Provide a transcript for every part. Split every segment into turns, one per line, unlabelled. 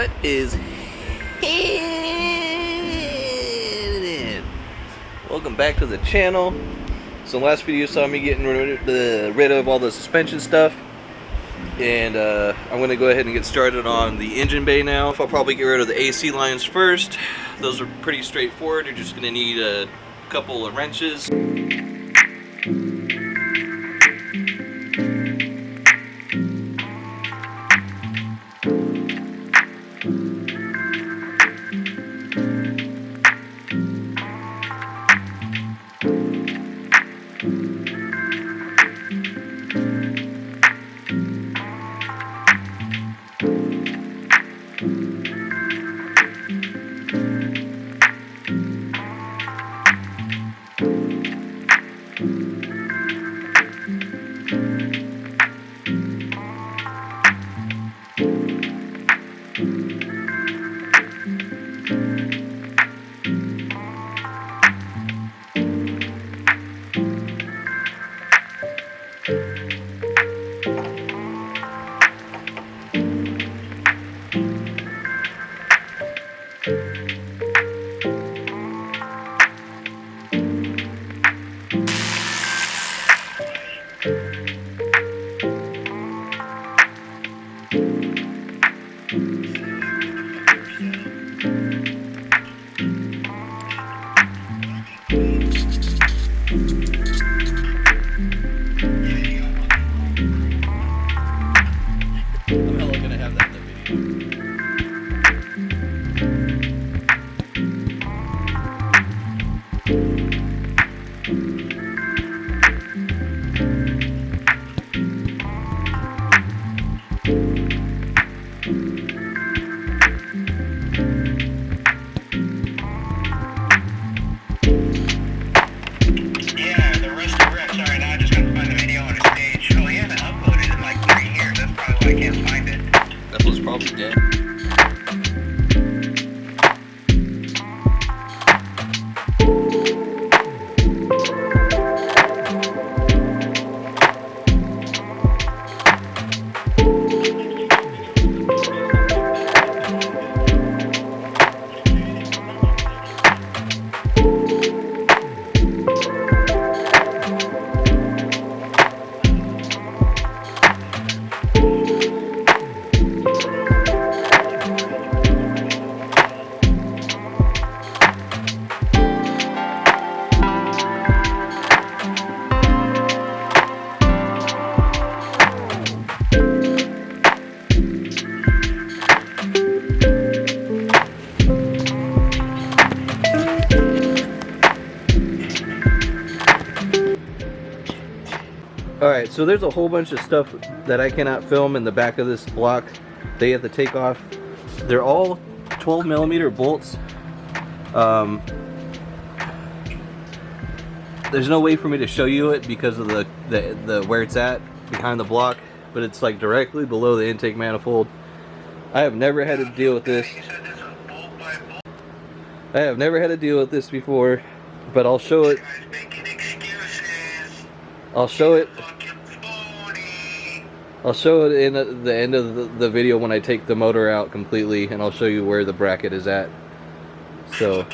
What is happening? Welcome back to the channel. So last video you saw me getting rid of all the suspension stuff, and I'm going to go ahead and get started on the engine bay now. I'll probably get rid of the AC lines first. Those are pretty straightforward. You're just going to need a couple of wrenches. Alright, so there's a whole bunch of stuff that I cannot film in the back of this block. They have to take off. They're all 12mm bolts. There's no way for me to show you it because of the where it's at behind the block, but it's like directly below the intake manifold. I have never had to deal with this. I have never had to deal with this before, but I'll show it. I'll show it in the end of the video when I take the motor out completely, and I'll show you where the bracket is at. So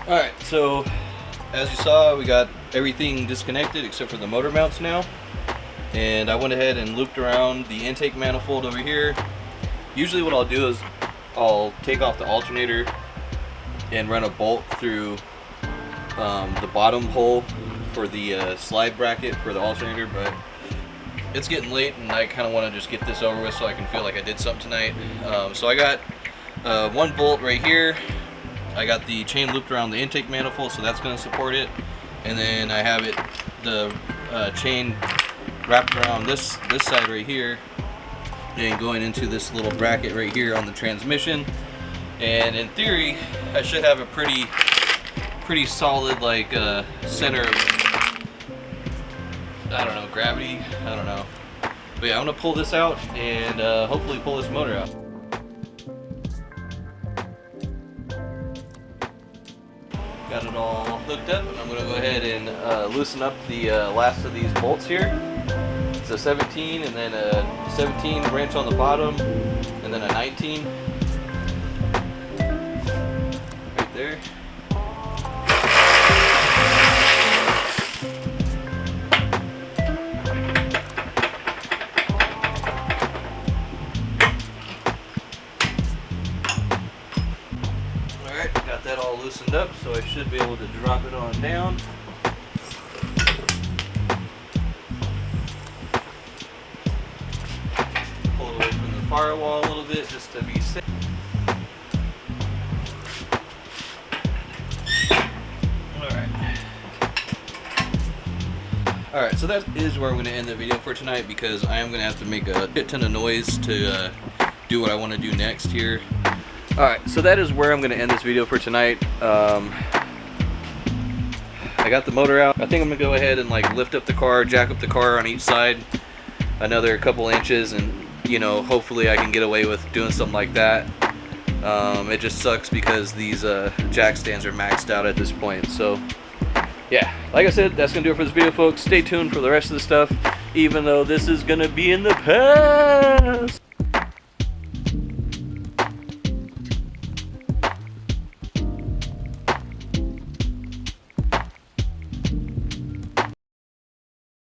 Alright, so as you saw, we got everything disconnected except for the motor mounts now. And I went ahead and looped around the intake manifold over here. Usually what I'll do is I'll take off the alternator and run a bolt through the bottom hole for the slide bracket for the alternator, but it's getting late and I kind of want to just get this over with so I can feel like I did something tonight. So I got one bolt right here. I got the chain looped around the intake manifold, so that's going to support it. And then I have it, the chain wrapped around this side right here and going into this little bracket right here on the transmission. And in theory, I should have a pretty solid like center of, I don't know, gravity, I don't know. But yeah, I'm going to pull this out and hopefully pull this motor out. Got it all hooked up, and I'm going to go ahead and loosen up the last of these bolts here. It's a 17 and then a 17 branch on the bottom and then a 19 right there. Alright, got that all loosened up, so I should be able to drop it on down. Pull it away from the firewall a little bit just to be safe. Alright, so that is where I'm going to end the video for tonight, because I am going to have to make a shit ton of noise to do what I want to do next here. Alright, so that is where I'm going to end this video for tonight. I got the motor out. I think I'm going to go ahead and like lift up the car, jack up the car on each side another couple inches, and you know, hopefully I can get away with doing something like that. It just sucks because these jack stands are maxed out at this point. So yeah, like I said, that's going to do it for this video, folks. Stay tuned for the rest of the stuff, even though this is going to be in the past.